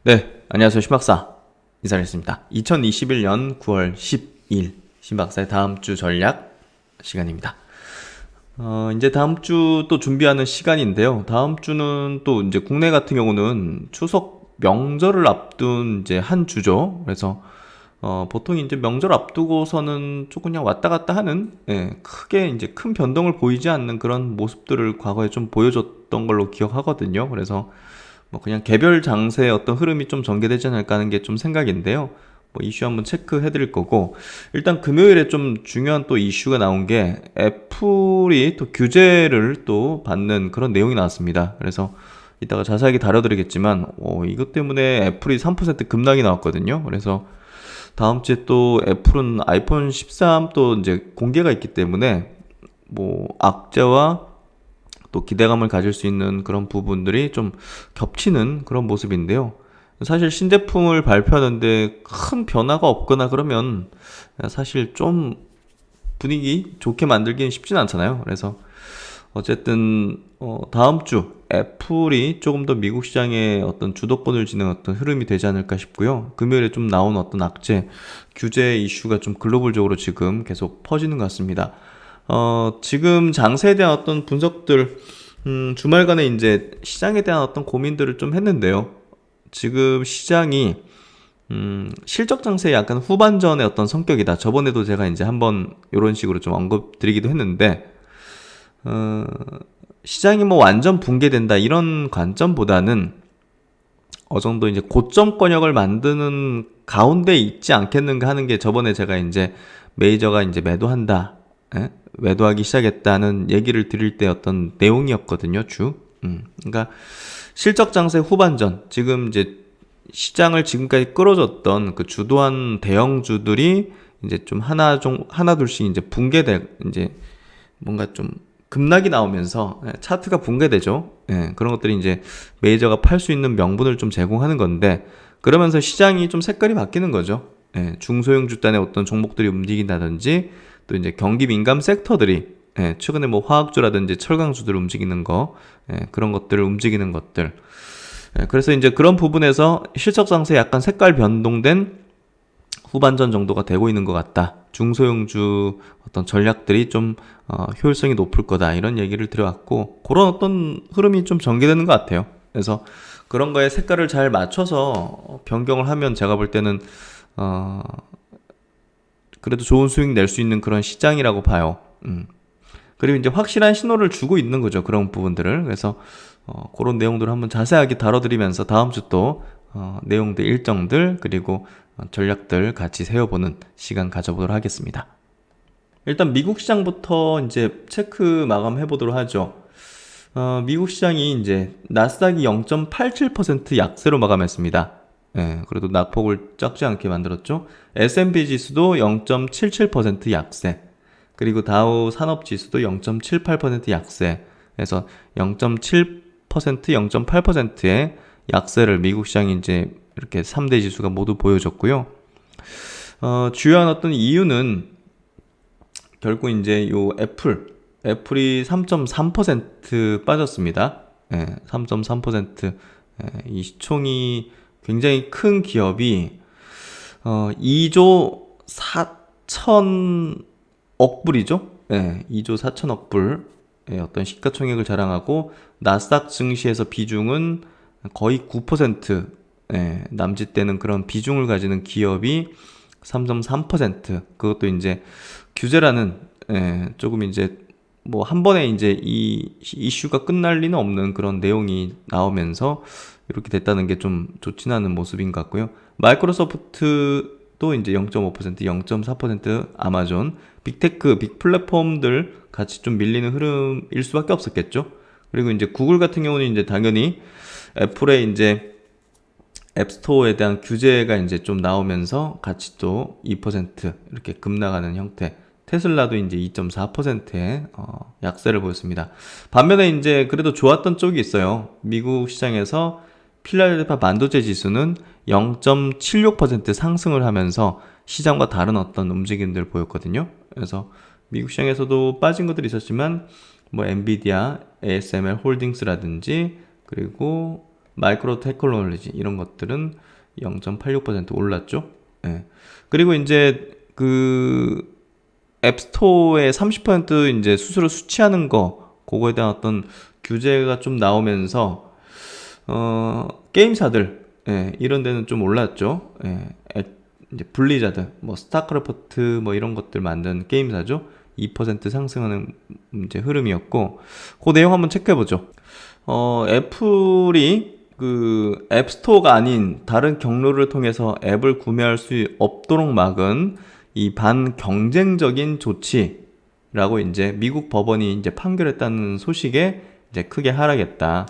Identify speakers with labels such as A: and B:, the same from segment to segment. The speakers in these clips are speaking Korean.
A: 네, 안녕하세요. 신박사 인사드리겠습니다. 2021년 9월 10일 신박사의 다음 주 전략 시간입니다. 이제 다음 주 또 준비하는 시간인데요. 다음 주는 또 이제 국내 같은 경우는 추석 명절을 앞둔 이제 한 주죠. 그래서 보통 이제 명절 앞두고서는 좀 그냥 왔다 갔다 하는, 크게 이제 큰 변동을 보이지 않는 그런 모습들을 과거에 좀 보여줬던 걸로 기억하거든요. 그래서 뭐 그냥 개별 장세의 어떤 흐름이 좀 전개되지 않을까 하는 게 좀 생각인데요. 뭐 이슈 한번 체크해 드릴 거고, 일단 금요일에 좀 중요한 또 이슈가 나온 게 애플이 또 규제를 또 받는 그런 내용이 나왔습니다. 그래서 이따가 자세하게 다뤄드리겠지만 이것 때문에 애플이 3% 급락이 나왔거든요. 그래서 다음 주에 또 애플은 아이폰 13 또 이제 공개가 있기 때문에 뭐 악재와 또 기대감을 가질 수 있는 그런 부분들이 좀 겹치는 그런 모습인데요. 사실 신제품을 발표하는데 큰 변화가 없거나 그러면 사실 좀 분위기 좋게 만들기는 쉽진 않잖아요. 그래서 어쨌든 다음 주 애플이 조금 더 미국 시장에 어떤 주도권을 쥐는 어떤 흐름이 되지 않을까 싶고요. 금요일에 좀 나온 어떤 악재, 규제 이슈가 좀 글로벌적으로 지금 계속 퍼지는 것 같습니다. 지금 장세에 대한 어떤 분석들, 주말간에 이제 시장에 대한 어떤 고민들을 좀 했는데요. 지금 시장이, 실적 장세의 약간 후반전의 어떤 성격이다. 저번에도 제가 이제 한번 이런 식으로 좀 언급드리기도 했는데, 어, 시장이 뭐 완전 붕괴된다. 이런 관점보다는 어느 정도 이제 고점권역을 만드는 가운데 있지 않겠는가 하는 게 저번에 제가 이제 메이저가 이제 매도한다. 매도하기 시작했다는 얘기를 드릴 때 어떤 내용이었거든요, 그러니까 실적 장세 후반전, 지금 이제 시장을 지금까지 끌어줬던 그 주도한 대형주들이 이제 좀 하나 둘씩 이제 이제 뭔가 좀 급락이 나오면서 차트가 붕괴되죠. 그런 것들이 이제 메이저가 팔 수 있는 명분을 좀 제공하는 건데, 그러면서 시장이 좀 색깔이 바뀌는 거죠. 중소형 주단의 어떤 종목들이 움직인다든지 또 이제 경기 민감 섹터들이 최근에 뭐 화학주라든지 철강주들 움직이는 거, 그런 것들을 움직이는 것들. 그래서 이제 그런 부분에서 실적 상승에 약간 색깔 변동된 후반전 정도가 되고 있는 것 같다. 중소형주 어떤 전략들이 좀 효율성이 높을 거다. 이런 얘기를 드려왔고, 그런 어떤 흐름이 좀 전개되는 것 같아요. 그래서 그런 거에 색깔을 잘 맞춰서 변경을 하면 제가 볼 때는 어, 그래도 좋은 수익 낼 수 있는 그런 시장이라고 봐요. 그리고 이제 확실한 신호를 주고 있는 거죠. 그런 부분들을. 그래서 그런 내용들을 한번 자세하게 다뤄드리면서 다음 주 또 내용들, 일정들, 그리고 전략들 같이 세워보는 시간 가져보도록 하겠습니다. 일단 미국 시장부터 이제 체크 마감해 보도록 하죠. 미국 시장이 이제 나스닥이 0.87% 약세로 마감했습니다. 그래도 낙폭을 작지 않게 만들었죠. S&P 지수도 0.77% 약세. 그리고 다우 산업 지수도 0.78% 약세. 그래서 0.7%, 0.8%의 약세를 미국 시장이 이제 이렇게 3대 지수가 모두 보여줬고요. 주요한 어떤 이유는 결국 이제 요 애플이 3.3% 빠졌습니다. 3.3%. 이 시총이 굉장히 큰 기업이 2조 4천억 불이죠. 2조 4천억 불의 어떤 시가총액을 자랑하고 나스닥 증시에서 비중은 거의 9%, 남짓되는 그런 비중을 가지는 기업이 3.3%. 그것도 이제 규제라는 조금 이제 뭐 한 번에 이제 이 이슈가 끝날 리는 없는 그런 내용이 나오면서 이렇게 됐다는 게 좀 좋지는 않은 모습인 것 같고요. 마이크로소프트도 이제 0.5%, 0.4%, 아마존, 빅테크, 빅플랫폼들 같이 좀 밀리는 흐름일 수밖에 없었겠죠. 그리고 이제 구글 같은 경우는 이제 당연히 애플의 이제 앱스토어에 대한 규제가 이제 좀 나오면서 같이 또 2% 이렇게 급락하는 형태. 테슬라도 이제 2.4%의 약세를 보였습니다. 반면에 이제 그래도 좋았던 쪽이 있어요. 미국 시장에서 필라델피아 반도체 지수는 0.76% 상승을 하면서 시장과 다른 어떤 움직임들 보였거든요. 그래서 미국 시장에서도 빠진 것들이 있었지만 뭐 엔비디아, ASML 홀딩스라든지 그리고 마이크로 테크놀로지 이런 것들은 0.86% 올랐죠. 예. 그리고 이제 그 앱스토어에 30% 이제 수수료 수취하는 거 그거에 대한 어떤 규제가 좀 나오면서 게임사들 이런 데는 좀 올랐죠. 이제 블리자드, 뭐 스타크래프트 뭐 이런 것들 만든 게임사죠. 2% 상승하는 이제 흐름이었고 그 내용 한번 체크해 보죠. 애플이 그 앱스토어가 아닌 다른 경로를 통해서 앱을 구매할 수 없도록 막은 이 반경쟁적인 조치라고 이제 미국 법원이 이제 판결했다는 소식에 이제 크게 하락했다.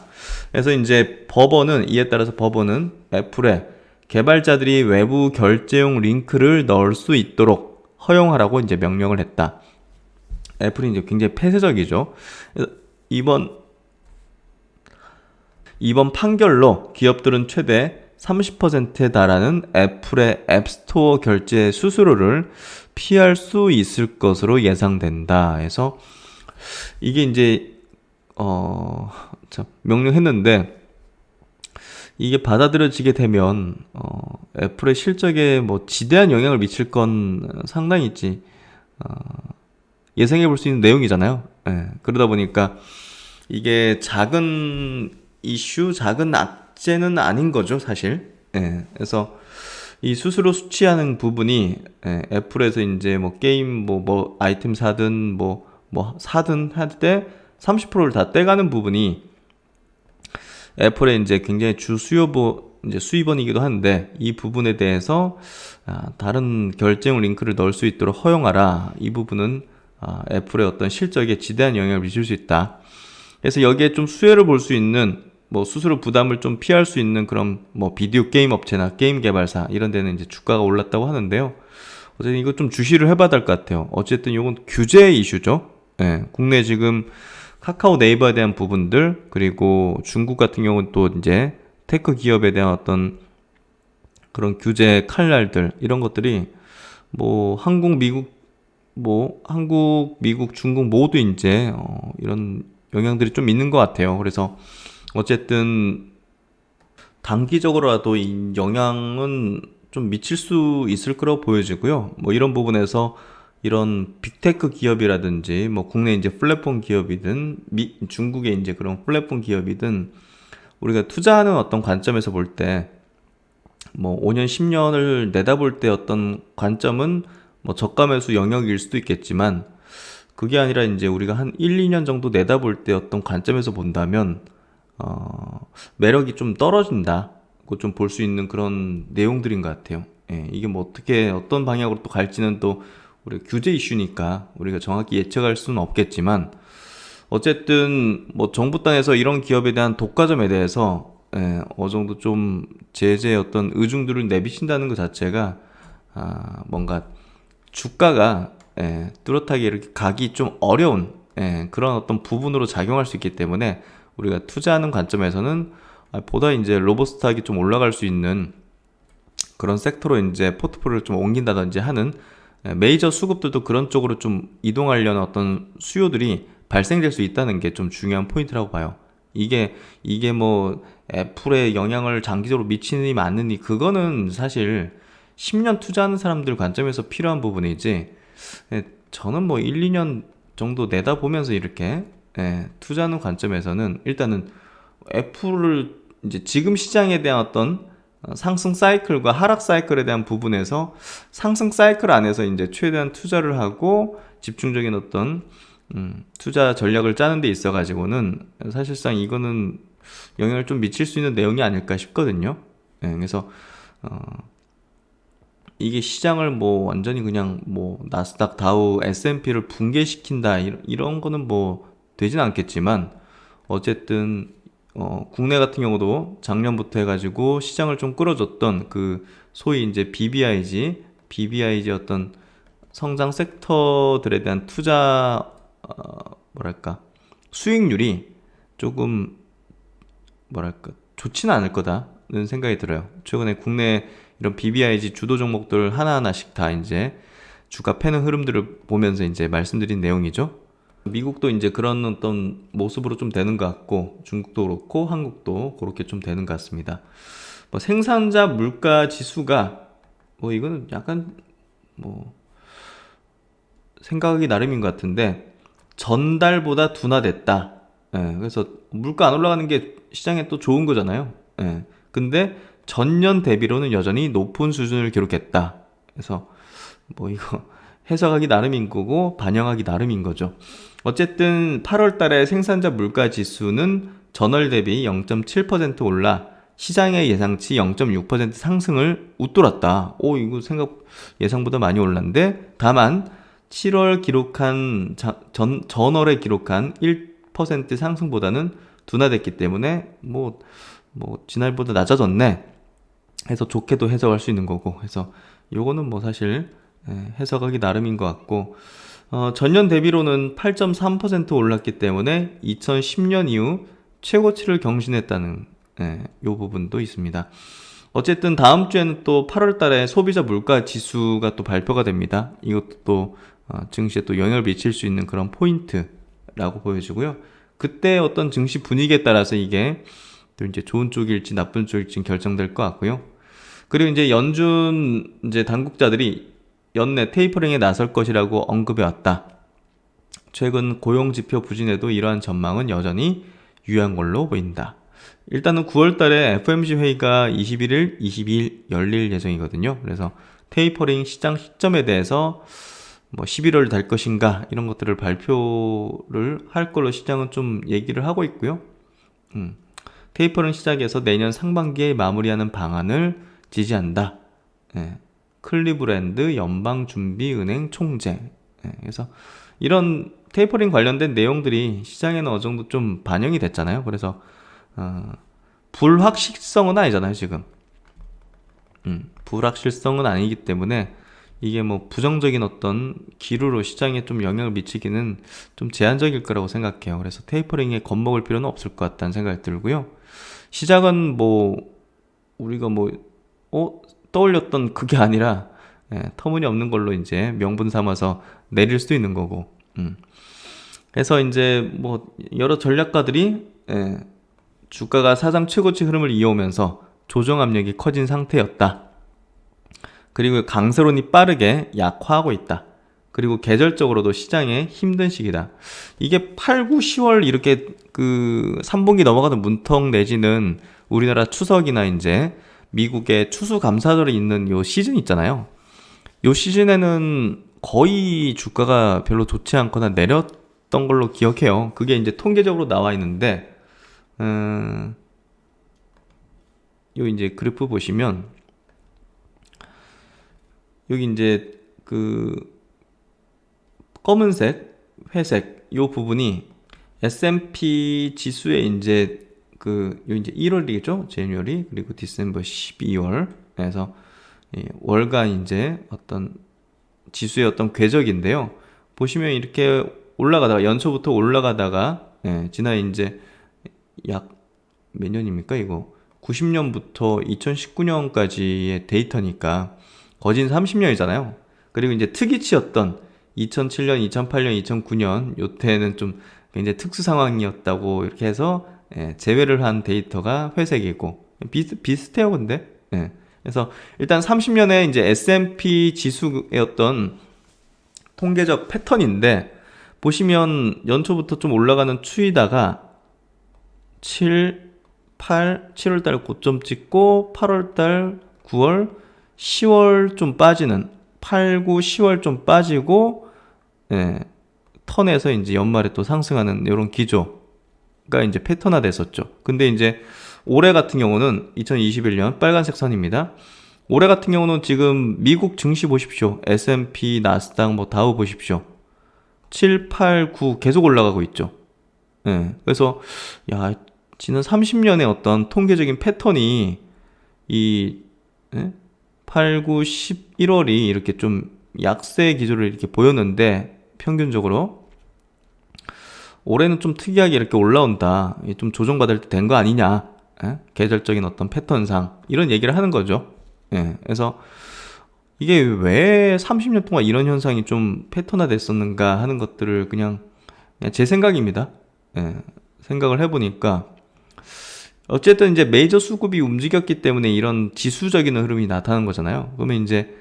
A: 그래서 이제 법원은 이에 따라서 법원은 애플에 개발자들이 외부 결제용 링크를 넣을 수 있도록 허용하라고 이제 명령을 했다. 애플이 이제 굉장히 폐쇄적이죠. 그래서 이번 판결로 기업들은 최대 30%에 달하는 애플의 앱스토어 결제 수수료를 피할 수 있을 것으로 예상된다. 해서 이게 이제 명령했는데 이게 받아들여지게 되면 애플의 실적에 뭐 지대한 영향을 미칠 건 상당히 있지 예상해 볼 수 있는 내용이잖아요. 그러다 보니까 이게 작은 이슈, 작은 악재는 아닌 거죠, 사실. 그래서 이 수수료 수취하는 부분이 애플에서 이제 뭐 게임 뭐 아이템 사든 뭐 사든 할 때 30%를 다 떼가는 부분이 애플의 이제 굉장히 주 이제 수입원이기도 한데 이 부분에 대해서 다른 결제용 링크를 넣을 수 있도록 허용하라. 이 부분은 애플의 어떤 실적에 지대한 영향을 미칠 수 있다. 그래서 여기에 좀 수혜를 볼 수 있는 뭐 수수료 부담을 좀 피할 수 있는 그런 뭐 비디오 게임 업체나 게임 개발사 이런 데는 이제 주가가 올랐다고 하는데요. 어쨌든 이거 좀 주시를 해봐야 될 것 같아요. 어쨌든 이건 규제 이슈죠. 국내 지금 카카오 네이버에 대한 부분들 그리고 중국 같은 경우는 또 이제 테크 기업에 대한 어떤 그런 규제 칼날들 이런 것들이 뭐 한국, 미국, 중국 모두 이제 이런 영향들이 좀 있는 것 같아요. 그래서 어쨌든 단기적으로라도 이 영향은 좀 미칠 수 있을 거라고 보여지고요. 뭐 이런 부분에서 이런 빅테크 기업이라든지 뭐 국내 이제 플랫폼 기업이든 중국의 이제 그런 플랫폼 기업이든 우리가 투자하는 어떤 관점에서 볼 때 뭐 5년, 10년을 내다볼 때 어떤 관점은 뭐 저가 매수 영역일 수도 있겠지만 그게 아니라 이제 우리가 한 1, 2년 정도 내다볼 때 어떤 관점에서 본다면 매력이 좀 떨어진다고 좀 볼 수 있는 그런 내용들인 것 같아요. 이게 뭐 어떻게 어떤 방향으로 또 갈지는 또 우리가 규제 이슈니까 우리가 정확히 예측할 수는 없겠지만 어쨌든 뭐 정부 단에서 이런 기업에 대한 독과점에 대해서 어느 정도 좀 제재 어떤 의중들을 내비친다는 것 자체가 뭔가 주가가 뚜렷하게 이렇게 가기 좀 어려운 그런 어떤 부분으로 작용할 수 있기 때문에 우리가 투자하는 관점에서는 보다 이제 로버스트하게 좀 올라갈 수 있는 그런 섹터로 이제 포트폴리오를 좀 옮긴다든지 하는 메이저 수급들도 그런 쪽으로 좀 이동하려는 어떤 수요들이 발생될 수 있다는 게 좀 중요한 포인트라고 봐요. 이게 뭐 애플에 영향을 장기적으로 미치니 맞느니 그거는 사실 10년 투자하는 사람들 관점에서 필요한 부분이지 저는 뭐 1, 2년 정도 내다보면서 이렇게 투자하는 관점에서는 일단은 애플을 이제 지금 시장에 대한 어떤 상승 사이클과 하락 사이클에 대한 부분에서 상승 사이클 안에서 이제 최대한 투자를 하고 집중적인 어떤 투자 전략을 짜는 데 있어 가지고는 사실상 이거는 영향을 좀 미칠 수 있는 내용이 아닐까 싶거든요. 그래서 이게 시장을 뭐 완전히 그냥 뭐 나스닥, 다우, S&P를 붕괴시킨다 이런 거는 뭐 되진 않겠지만 어쨌든 국내 같은 경우도 작년부터 해가지고 시장을 좀 끌어줬던 그 소위 이제 BBIG 어떤 성장 섹터들에 대한 투자 뭐랄까 수익률이 조금 뭐랄까 좋지는 않을 거다는 생각이 들어요. 최근에 국내 이런 BBIG 주도 종목들 하나하나씩 다 이제 주가 패는 흐름들을 보면서 이제 말씀드린 내용이죠. 미국도 이제 그런 어떤 모습으로 좀 되는 것 같고, 중국도 그렇고 한국도 그렇게 좀 되는 것 같습니다. 뭐 생산자 물가 지수가 뭐 이거는 약간 뭐 생각하기 나름인 것 같은데, 전달보다 둔화됐다. 예, 그래서 물가 안 올라가는 게 시장에 또 좋은 거잖아요. 예, 근데 전년 대비로는 여전히 높은 수준을 기록했다. 그래서 뭐 이거 해석하기 나름인 거고 반영하기 나름인 거죠. 어쨌든 8월 달에 생산자 물가 지수는 전월 대비 0.7% 올라 시장의 예상치 0.6% 상승을 웃돌았다. 오, 이거 생각 예상보다 많이 올랐는데, 다만 7월 기록한 전월에 기록한 1% 상승보다는 둔화됐기 때문에 뭐 지난해보다 낮아졌네 해서 좋게도 해석할 수 있는 거고, 해서 요거는 뭐 사실 해석하기 나름인 것 같고, 전년 대비로는 8.3% 올랐기 때문에 2010년 이후 최고치를 경신했다는 요 부분도 있습니다. 어쨌든 다음 주에는 또 8월 달에 소비자 물가 지수가 또 발표가 됩니다. 이것도 또 증시에 또 영향을 미칠 수 있는 그런 포인트라고 보여지고요. 그때 어떤 증시 분위기에 따라서 이게 또 이제 좋은 쪽일지 나쁜 쪽일지 결정될 것 같고요. 그리고 이제 연준 이제 당국자들이 연내 테이퍼링에 나설 것이라고 언급해 왔다. 최근 고용지표 부진에도 이러한 전망은 여전히 유효한 걸로 보인다. 일단은 9월 달에 FOMC 회의가 21일, 22일 열릴 예정이거든요. 그래서 테이퍼링 시장 시점에 대해서 뭐 11월 될 것인가 이런 것들을 발표를 할 걸로 시장은 좀 얘기를 하고 있고요. 테이퍼링 시작해서 내년 상반기에 마무리하는 방안을 지지한다. 클리브랜드 연방준비은행 총재. 그래서 이런 테이퍼링 관련된 내용들이 시장에는 어느 정도 좀 반영이 됐잖아요. 그래서 불확실성은 아니잖아요, 지금. 불확실성은 아니기 때문에 이게 뭐 부정적인 어떤 기류로 시장에 좀 영향을 미치기는 좀 제한적일 거라고 생각해요. 그래서 테이퍼링에 겁먹을 필요는 없을 것 같다는 생각이 들고요. 시작은 뭐 우리가 뭐 떠올렸던 그게 아니라 터무니없는 걸로 이제 명분 삼아서 내릴 수도 있는 거고. 그래서 이제 뭐 여러 전략가들이 주가가 사상 최고치 흐름을 이어오면서 조정 압력이 커진 상태였다. 그리고 강세론이 빠르게 약화하고 있다. 그리고 계절적으로도 시장에 힘든 시기다. 이게 8, 9, 10월 이렇게 그 3분기 넘어가는 문턱 내지는 우리나라 추석이나 이제 미국의 추수감사절이 있는 요 시즌 있잖아요. 요 시즌에는 거의 주가가 별로 좋지 않거나 내렸던 걸로 기억해요. 그게 이제 통계적으로 나와 있는데, 요 이제 그래프 보시면 여기 이제 그 검은색, 회색 요 부분이 S&P 지수의 이제 요 이제 1월이겠죠? 제뉴얼이, 그리고 디셈버 12월. 그래서 월간 이제 어떤 지수의 어떤 궤적인데요. 보시면 이렇게 올라가다가 연초부터 올라가다가 지난 이제 약 몇 년입니까 이거? 90년부터 2019년까지의 데이터니까 거진 30년이잖아요. 그리고 이제 특이치였던 2007년, 2008년, 2009년 요때는 좀 굉장히 특수 상황이었다고 이렇게 해서 제외를 한 데이터가 회색이고 비슷해요, 근데. 그래서 일단 30년에 이제 S&P 지수의 어떤 통계적 패턴인데, 보시면 연초부터 좀 올라가는 추이다가 7월달 고점 찍고 8월달, 9월, 10월 좀 빠지는, 8, 9, 10월 좀 빠지고 턴에서 이제 연말에 또 상승하는 이런 기조가 이제 패턴화 됐었죠. 근데 이제 올해 같은 경우는 2021년 빨간색 선입니다. 올해 같은 경우는 지금 미국 증시 보십시오. S&P, 나스닥, 뭐 다우 보십시오. 7, 8, 9 계속 올라가고 있죠. 그래서 야, 지난 30년의 어떤 통계적인 패턴이 이 8, 9, 11월이 이렇게 좀 약세 기조를 이렇게 보였는데, 평균적으로 올해는 좀 특이하게 이렇게 올라온다. 좀 조정받을 때 된 거 아니냐. 계절적인 어떤 패턴상 이런 얘기를 하는 거죠. 그래서 이게 왜 30년 동안 이런 현상이 좀 패턴화 됐었는가 하는 것들을 그냥 그냥 제 생각입니다. 예, 생각을 해보니까 어쨌든 이제 메이저 수급이 움직였기 때문에 이런 지수적인 흐름이 나타나는 거잖아요. 그러면 이제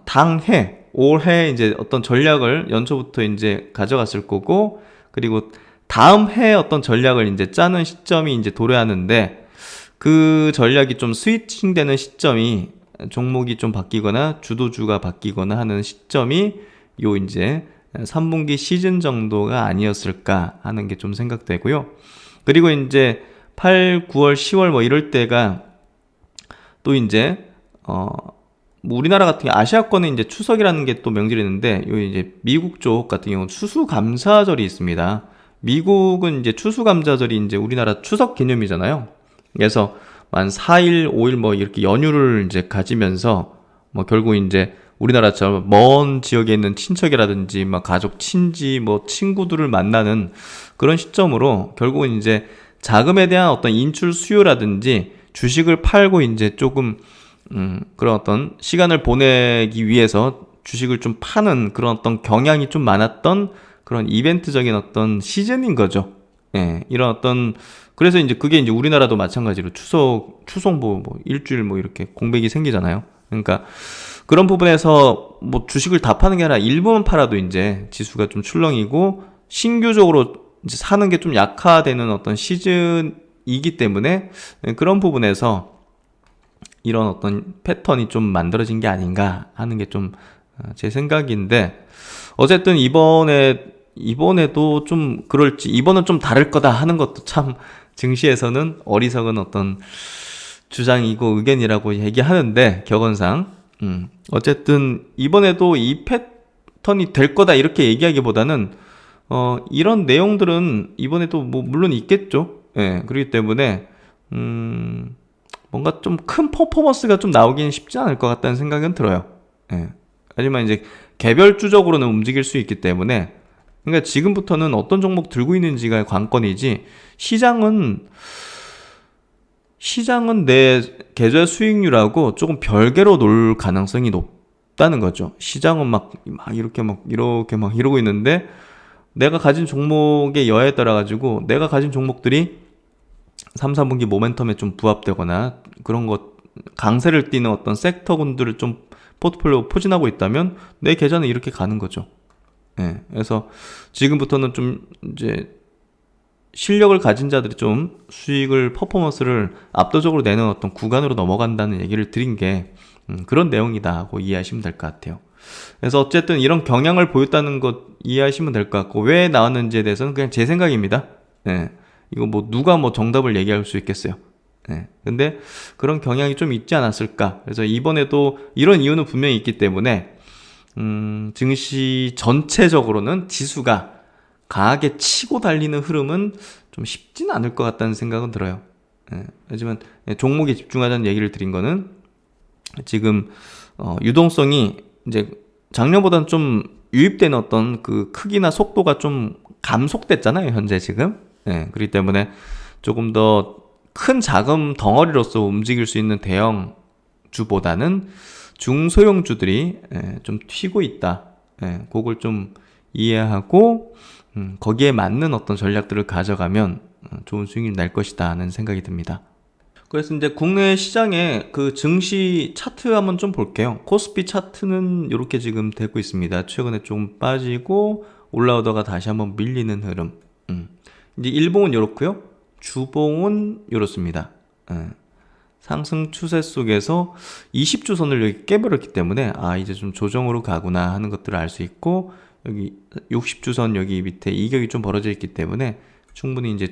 A: 당해 올해 이제 어떤 전략을 연초부터 이제 가져갔을 거고, 그리고 다음 해 어떤 전략을 이제 짜는 시점이 이제 도래하는데, 그 전략이 좀 스위칭되는 시점이, 종목이 좀 바뀌거나 주도주가 바뀌거나 하는 시점이 요 이제 3분기 시즌 정도가 아니었을까 하는 게 좀 생각되고요. 그리고 이제 8, 9월, 10월 뭐 이럴 때가 또 이제 뭐 우리나라 같은 경우 아시아권에 이제 추석이라는 게 또 명절이 있는데, 요 이제 미국 쪽 같은 경우는 추수감사절이 있습니다. 미국은 이제 추수감사절이 이제 우리나라 추석 개념이잖아요. 그래서 만 4일, 5일 뭐 이렇게 연휴를 이제 가지면서 뭐 결국 이제 우리나라처럼 먼 지역에 있는 친척이라든지 막 가족, 친지, 뭐 친구들을 만나는 그런 시점으로 결국은 이제 자금에 대한 어떤 인출 수요라든지 주식을 팔고 이제 조금 그런 어떤 시간을 보내기 위해서 주식을 좀 파는 그런 어떤 경향이 좀 많았던 그런 이벤트적인 어떤 시즌인 거죠. 예, 이런 어떤, 그래서 이제 그게 이제 우리나라도 마찬가지로 추석 뭐 일주일 뭐 이렇게 공백이 생기잖아요. 그러니까 그런 부분에서 뭐 주식을 다 파는 게 아니라 일부만 팔아도 이제 지수가 좀 출렁이고 신규적으로 이제 사는 게 좀 약화되는 어떤 시즌이기 때문에 그런 부분에서 이런 어떤 패턴이 좀 만들어진 게 아닌가 하는 게 좀 제 생각인데, 어쨌든 이번에도 좀 그럴지, 이번은 좀 다를 거다 하는 것도 참 증시에서는 어리석은 어떤 주장이고 의견이라고 얘기하는데, 격언상 어쨌든 이번에도 이 패턴이 될 거다 이렇게 얘기하기보다는 이런 내용들은 이번에도 뭐 물론 있겠죠. 예, 그렇기 때문에 뭔가 좀 큰 퍼포먼스가 좀 나오기는 쉽지 않을 것 같다는 생각은 들어요. 예. 하지만 이제 개별주적으로는 움직일 수 있기 때문에, 그러니까 지금부터는 어떤 종목 들고 있는지가 관건이지, 시장은 내 계좌 수익률하고 조금 별개로 놀 가능성이 높다는 거죠. 시장은 막 이렇게 이러고 있는데, 내가 가진 종목의 여하에 따라 가지고 내가 가진 종목들이 3, 4분기 모멘텀에 좀 부합되거나 그런 것, 강세를 띠는 어떤 섹터군들을 좀 포트폴리오 포진하고 있다면 내 계좌는 이렇게 가는 거죠. 예. 그래서 지금부터는 좀 이제 실력을 가진 자들이 좀 수익을, 퍼포먼스를 압도적으로 내는 어떤 구간으로 넘어간다는 얘기를 드린 게 그런 내용이다 하고 이해하시면 될 것 같아요. 그래서 어쨌든 이런 경향을 보였다는 것 이해하시면 될 것 같고, 왜 나왔는지에 대해서는 그냥 제 생각입니다. 예. 이거 뭐 누가 뭐 정답을 얘기할 수 있겠어요. 예. 근데 그런 경향이 좀 있지 않았을까. 그래서 이번에도 이런 이유는 분명히 있기 때문에 증시 전체적으로는 지수가 강하게 치고 달리는 흐름은 좀 쉽지는 않을 것 같다는 생각은 들어요. 예. 하지만 종목에 집중하자는 얘기를 드린 거는, 지금 유동성이 이제 작년보다는 좀 유입되는 어떤 그 크기나 속도가 좀 감속됐잖아요, 현재 지금. 예, 그렇기 때문에 조금 더 큰 자금 덩어리로서 움직일 수 있는 대형주보다는 중소형주들이 좀 튀고 있다. 그걸 좀 이해하고 거기에 맞는 어떤 전략들을 가져가면 좋은 수익이 날 것이다 하는 생각이 듭니다. 그래서 이제 국내 시장의 그 증시 차트 한번 좀 볼게요. 코스피 차트는 이렇게 지금 되고 있습니다. 최근에 좀 빠지고 올라오다가 다시 한번 밀리는 흐름. 이제 일봉은 이렇고요. 주봉은 이렇습니다. 상승 추세 속에서 20주선을 여기 깨버렸기 때문에 이제 좀 조정으로 가구나 하는 것들을 알 수 있고, 여기 60주선 여기 밑에 이격이 좀 벌어져 있기 때문에 충분히 이제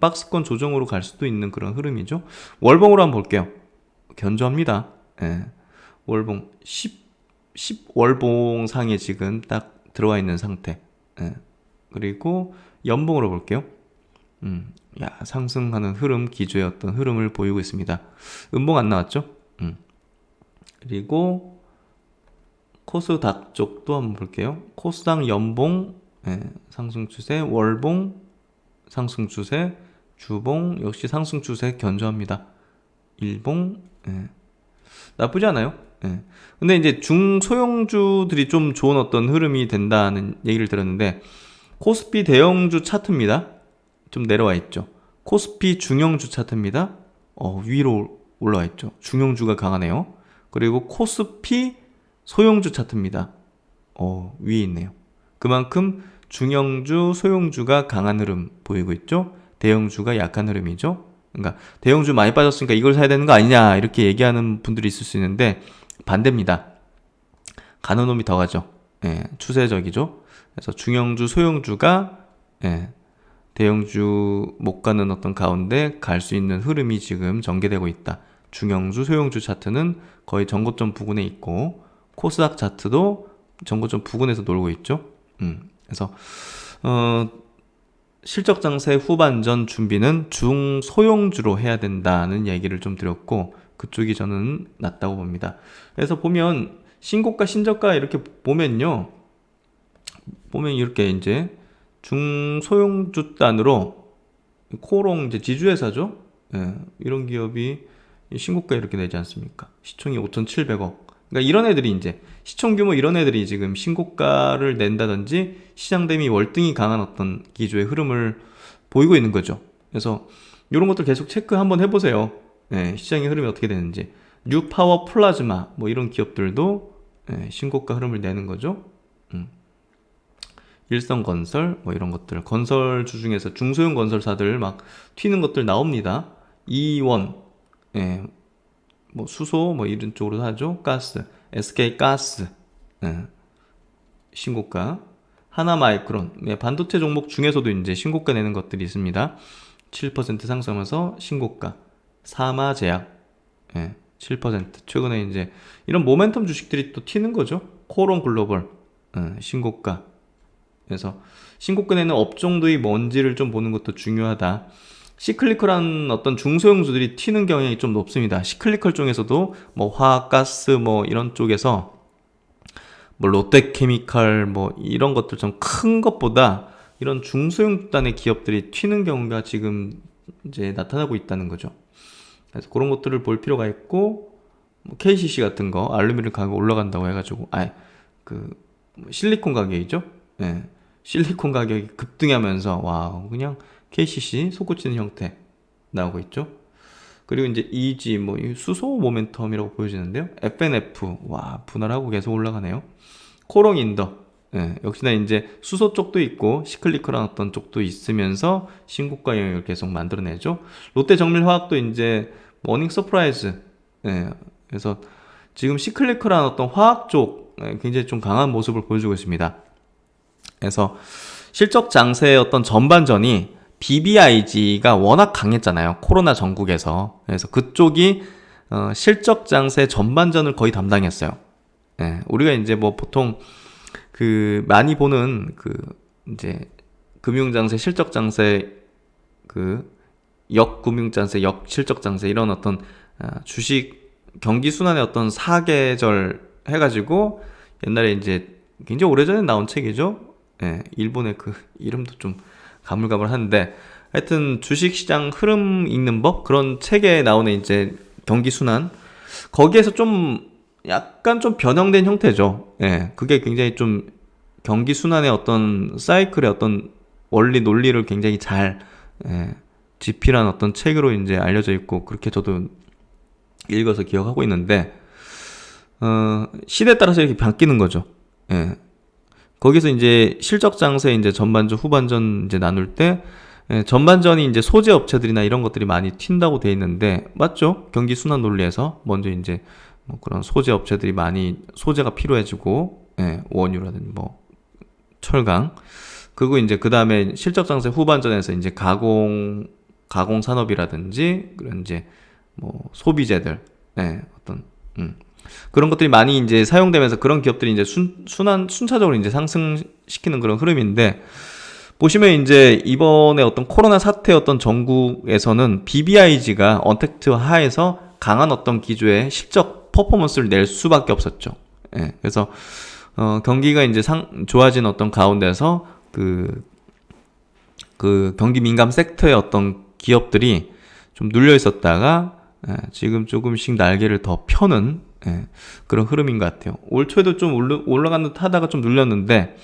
A: 박스권 조정으로 갈 수도 있는 그런 흐름이죠. 월봉으로 한번 볼게요. 견조합니다. 월봉 10월봉 상에 지금 딱 들어와 있는 상태. 그리고 연봉으로 볼게요. 상승하는 흐름, 기조의 어떤 흐름을 보이고 있습니다. 음봉 안 나왔죠? 그리고 코스닥 쪽도 한번 볼게요. 코스닥 연봉 상승 추세, 월봉 상승 추세, 주봉 역시 상승 추세 견조합니다. 일봉 나쁘지 않아요. 근데 이제 중소형주들이 좀 좋은 어떤 흐름이 된다는 얘기를 들었는데, 코스피 대형주 차트입니다. 좀 내려와 있죠. 코스피 중형주 차트입니다. 위로 올라와 있죠. 중형주가 강하네요. 그리고 코스피 소형주 차트입니다. 위에 있네요. 그만큼 중형주, 소형주가 강한 흐름 보이고 있죠. 대형주가 약한 흐름이죠. 그러니까 대형주 많이 빠졌으니까 이걸 사야 되는 거 아니냐 이렇게 얘기하는 분들이 있을 수 있는데 반대입니다. 가는 놈이 더 가죠. 추세적이죠. 그래서 중형주, 소형주가 대형주 못 가는 어떤 가운데 갈 수 있는 흐름이 지금 전개되고 있다. 중형주, 소형주 차트는 거의 전고점 부근에 있고 코스닥 차트도 전고점 부근에서 놀고 있죠. 그래서 실적 장세 후반전 준비는 중소형주로 해야 된다는 얘기를 좀 드렸고 그쪽이 저는 낫다고 봅니다. 그래서 보면 신고가 신저가 이렇게 보면요. 보면 이렇게 이제 중소형주 단으로 코롱 이제 지주회사죠. 이런 기업이 신고가 이렇게 내지 않습니까? 시총이 5,700억. 그러니까 이런 애들이 이제 시총 규모 이런 애들이 지금 신고가를 낸다든지 시장 대비 월등히 강한 어떤 기조의 흐름을 보이고 있는 거죠. 그래서 이런 것들 계속 체크 한번 해보세요. 시장의 흐름이 어떻게 되는지. 뉴파워 플라즈마 뭐 이런 기업들도 신고가 흐름을 내는 거죠. 일성건설 뭐 이런 것들 건설주 중에서 중소형 건설사들 막 튀는 것들 나옵니다. 이원 뭐 수소 뭐 이런 쪽으로 하죠. 가스 SK 가스 신고가 하나마이크론 반도체 종목 중에서도 이제 신고가 내는 것들이 있습니다. 7% 상승하면서 신고가 사마제약 7% 최근에 이제 이런 모멘텀 주식들이 또 튀는 거죠. 코론 글로벌 신고가. 그래서 신고가 내는 업종들이 뭔지를 좀 보는 것도 중요하다. 시클리컬한 어떤 중소형주들이 튀는 경향이 좀 높습니다. 시클리컬 중에서도 뭐 화학, 가스 뭐 이런 쪽에서 뭐 롯데케미칼 뭐 이런 것들 좀 큰 것보다 이런 중소형단의 기업들이 튀는 경우가 지금 이제 나타나고 있다는 거죠. 그래서 그런 것들을 볼 필요가 있고 뭐 KCC 같은 거 알루미늄 가격 올라간다고 해가지고 실리콘 가격이죠. 실리콘 가격이 급등하면서 와 그냥 KCC 솟구치는 형태 나오고 있죠. 그리고 이제 EG 뭐 수소 모멘텀이라고 보여지는데요. FNF 와 분할하고 계속 올라가네요. 코롱인더 역시나 이제 수소 쪽도 있고 시클리컬한 어떤 쪽도 있으면서 신고가 영역을 계속 만들어내죠. 롯데정밀화학도 이제 머닝 서프라이즈 그래서 지금 시클리컬한 어떤 화학 쪽 굉장히 좀 강한 모습을 보여주고 있습니다. 그래서 실적 장세의 어떤 전반전이 BBIG가 워낙 강했잖아요. 코로나 전국에서. 그래서 그쪽이 실적 장세 전반전을 거의 담당했어요. 우리가 이제 뭐 보통 그 많이 보는 그 이제 금융장세, 실적장세, 그 역금융장세, 역실적장세 이런 어떤 주식 경기순환의 어떤 사계절 해가지고 옛날에 이제 굉장히 오래전에 나온 책이죠. 일본의 그 이름도 좀 가물가물한데 하여튼 주식시장 흐름 읽는 법 그런 책에 나오는 이제 경기순환 거기에서 좀 약간 좀 변형된 형태죠. 그게 굉장히 좀 경기순환의 어떤 사이클의 어떤 원리 논리를 굉장히 잘 집필한 어떤 책으로 이제 알려져 있고 그렇게 저도 읽어서 기억하고 있는데 시대에 따라서 이렇게 바뀌는 거죠. 거기서 이제 실적 장세 이제 전반전 후반전 이제 나눌 때 전반전이 이제 소재 업체들이나 이런 것들이 많이 튄다고 돼 있는데 맞죠? 경기 순환 논리에서 먼저 이제 뭐 그런 소재 업체들이 많이 소재가 필요해지고 원유라든지 뭐 철강 그리고 이제 그 다음에 실적 장세 후반전에서 이제 가공 산업이라든지 그런 이제 뭐 소비재들 어떤 그런 것들이 많이 이제 사용되면서 그런 기업들이 이제 순차적으로 이제 상승시키는 그런 흐름인데, 보시면 이제 이번에 어떤 코로나 사태 어떤 전국에서는 BBIG가 언택트 하에서 강한 어떤 기조의 실적 퍼포먼스를 낼 수밖에 없었죠. 그래서, 경기가 이제 좋아진 어떤 가운데서 그 경기 민감 섹터의 어떤 기업들이 좀 눌려 있었다가, 지금 조금씩 날개를 더 펴는 그런 흐름인 것 같아요. 올 초에도 좀 올라간 듯 하다가 좀 눌렸는데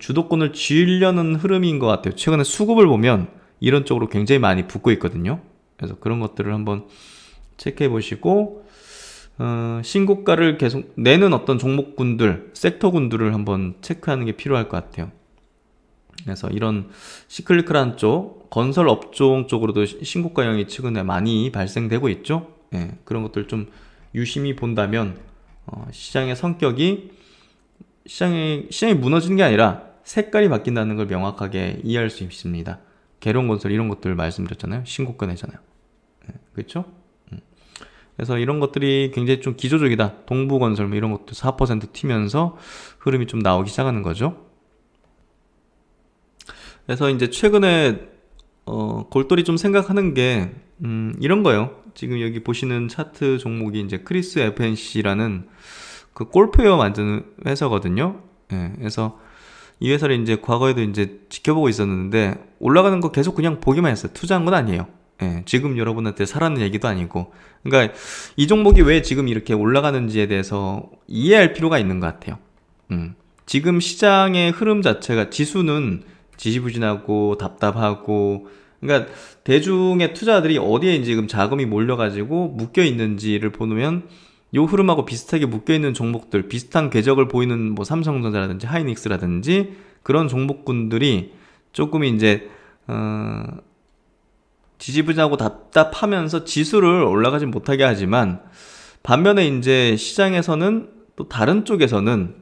A: 주도권을 쥐려는 흐름인 것 같아요. 최근에 수급을 보면 이런 쪽으로 굉장히 많이 붙고 있거든요. 그래서 그런 것들을 한번 체크해 보시고 신고가를 계속 내는 어떤 종목군들, 섹터군들을 한번 체크하는 게 필요할 것 같아요. 그래서 이런 시클리컬한 쪽, 건설 업종 쪽으로도 신고가형이 최근에 많이 발생되고 있죠. 예, 그런 것들 좀 유심히 본다면 시장의 성격이 시장이 무너지는 게 아니라 색깔이 바뀐다는 걸 명확하게 이해할 수 있습니다. 계룡건설 이런 것들 말씀드렸잖아요. 신고가 내잖아요. 예, 그렇죠? 그래서 이런 것들이 굉장히 좀 기조적이다. 동부건설 뭐 이런 것도 4% 튀면서 흐름이 좀 나오기 시작하는 거죠. 그래서 이제 최근에 골똘히 좀 생각하는 게 이런 거예요. 지금 여기 보시는 차트 종목이 이제 크리스 FNC라는 그 골프웨어 만드는 회사거든요. 예, 그래서 이 회사를 이제 과거에도 이제 지켜보고 있었는데 올라가는 거 계속 그냥 보기만 했어요. 투자한 건 아니에요. 예, 지금 여러분한테 사라는 얘기도 아니고. 그러니까 이 종목이 왜 지금 이렇게 올라가는지에 대해서 이해할 필요가 있는 것 같아요. 지금 시장의 흐름 자체가 지수는 지지부진하고 답답하고, 그러니까 대중의 투자들이 어디에 지금 자금이 몰려가지고 묶여 있는지를 보면 요 흐름하고 비슷하게 묶여 있는 종목들, 비슷한 궤적을 보이는 뭐 삼성전자라든지 하이닉스라든지 그런 종목군들이 조금 이제 지지부진하고 답답하면서 지수를 올라가지 못하게 하지만, 반면에 이제 시장에서는 또 다른 쪽에서는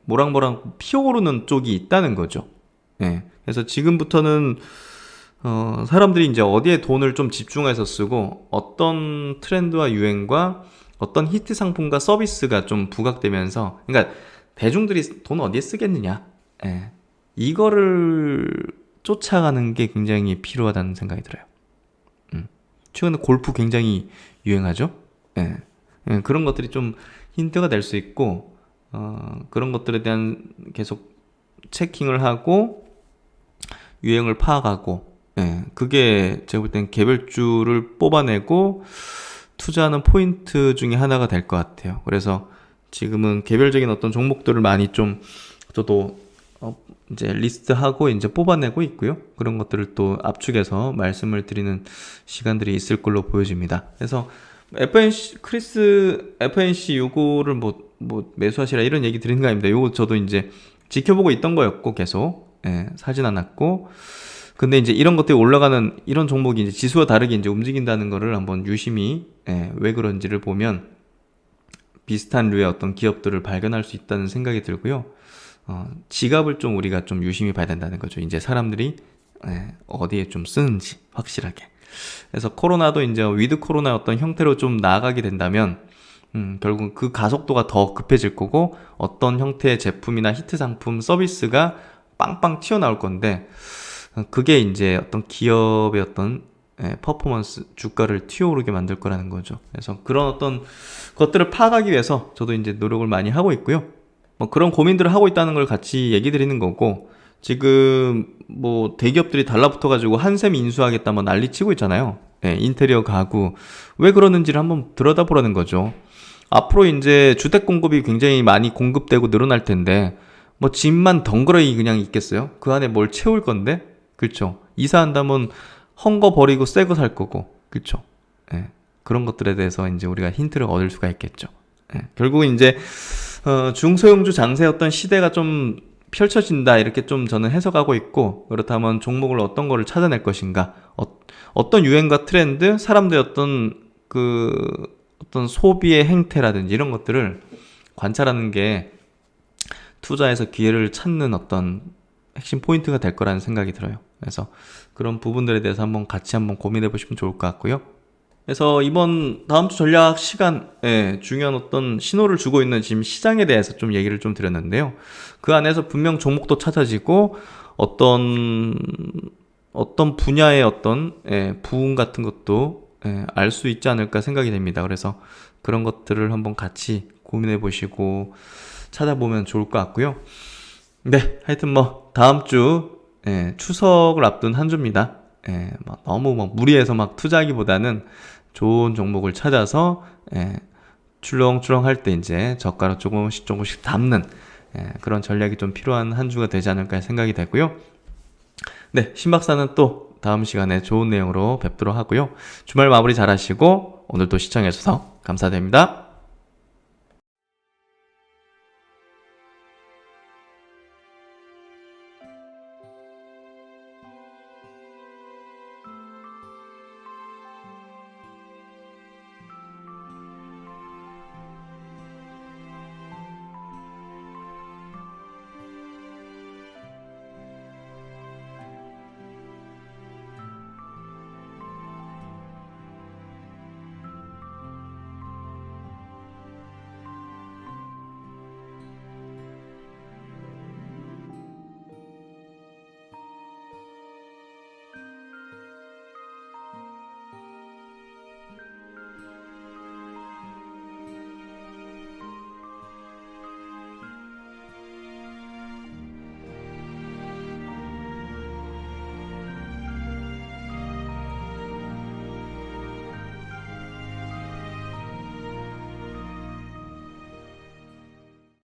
A: 모락모락 피어오르는 쪽이 있다는 거죠. 그래서 지금부터는 사람들이 이제 어디에 돈을 좀 집중해서 쓰고 어떤 트렌드와 유행과 어떤 히트 상품과 서비스가 좀 부각되면서, 그러니까 대중들이 돈 어디에 쓰겠느냐, 이거를 쫓아가는 게 굉장히 필요하다는 생각이 들어요. 최근에 골프 굉장히 유행하죠. 그런 것들이 좀 힌트가 될 수 있고, 그런 것들에 대한 계속 체킹을 하고 유행을 파악하고, 그게 제가 볼 땐 개별주를 뽑아내고 투자하는 포인트 중에 하나가 될 것 같아요. 그래서 지금은 개별적인 어떤 종목들을 많이 좀 저도 이제 리스트하고 이제 뽑아내고 있고요. 그런 것들을 또 압축해서 말씀을 드리는 시간들이 있을 걸로 보여집니다. 그래서 크리스 FNC 요거를 뭐 매수하시라 이런 얘기 드리는 거 아닙니다. 요거 저도 이제 지켜보고 있던 거였고 계속 사진 않았고, 근데 이제 이런 것들이 올라가는 이런 종목이 이제 지수와 다르게 이제 움직인다는 거를 한번 유심히 왜 그런지를 보면 비슷한 류의 어떤 기업들을 발견할 수 있다는 생각이 들고요. 지갑을 좀 우리가 좀 유심히 봐야 된다는 거죠. 이제 사람들이 어디에 좀 쓰는지 확실하게. 그래서 코로나도 이제 위드 코로나 어떤 형태로 좀 나아가게 된다면 결국 그 가속도가 더 급해질 거고, 어떤 형태의 제품이나 히트 상품, 서비스가 빵빵 튀어나올 건데, 그게 이제 어떤 기업의 어떤 퍼포먼스, 주가를 튀어오르게 만들 거라는 거죠. 그래서 그런 어떤 것들을 파악하기 위해서 저도 이제 노력을 많이 하고 있고요. 뭐 그런 고민들을 하고 있다는 걸 같이 얘기 드리는 거고, 지금 뭐 대기업들이 달라붙어가지고 한샘 인수하겠다 뭐 난리 치고 있잖아요. 인테리어 가구. 왜 그러는지를 한번 들여다보라는 거죠. 앞으로 이제 주택 공급이 굉장히 많이 공급되고 늘어날 텐데, 뭐 집만 덩그러니 그냥 있겠어요? 그 안에 뭘 채울 건데? 그렇죠. 이사한다면 헝거 버리고 새 거 살 거고, 그렇죠. 그런 것들에 대해서 이제 우리가 힌트를 얻을 수가 있겠죠. 결국은 이제 중소형주 장세 어떤 시대가 좀 펼쳐진다, 이렇게 좀 저는 해석하고 있고, 그렇다면 종목을 어떤 거를 찾아낼 것인가, 어떤 유행과 트렌드, 사람들의 어떤 소비의 행태라든지 이런 것들을 관찰하는 게 투자에서 기회를 찾는 어떤 핵심 포인트가 될 거라는 생각이 들어요. 그래서 그런 부분들에 대해서 같이 한번 고민해 보시면 좋을 것 같고요. 그래서 다음 주 전략 시간에 중요한 어떤 신호를 주고 있는 지금 시장에 대해서 좀 얘기를 좀 드렸는데요. 그 안에서 분명 종목도 찾아지고 어떤 분야의 어떤 부흥 같은 것도 알 수 있지 않을까 생각이 됩니다. 그래서 그런 것들을 한번 같이 고민해 보시고 찾아보면 좋을 것 같고요. 네, 하여튼 뭐 다음 주 추석을 앞둔 한 주입니다. 너무 무리해서 투자하기보다는 좋은 종목을 찾아서 출렁출렁 할 때 이제 저가로 조금씩 담는 그런 전략이 좀 필요한 한 주가 되지 않을까 생각이 되고요. 네, 신박사는 또 다음 시간에 좋은 내용으로 뵙도록 하고요. 주말 마무리 잘 하시고 오늘도 시청해주셔서 감사드립니다.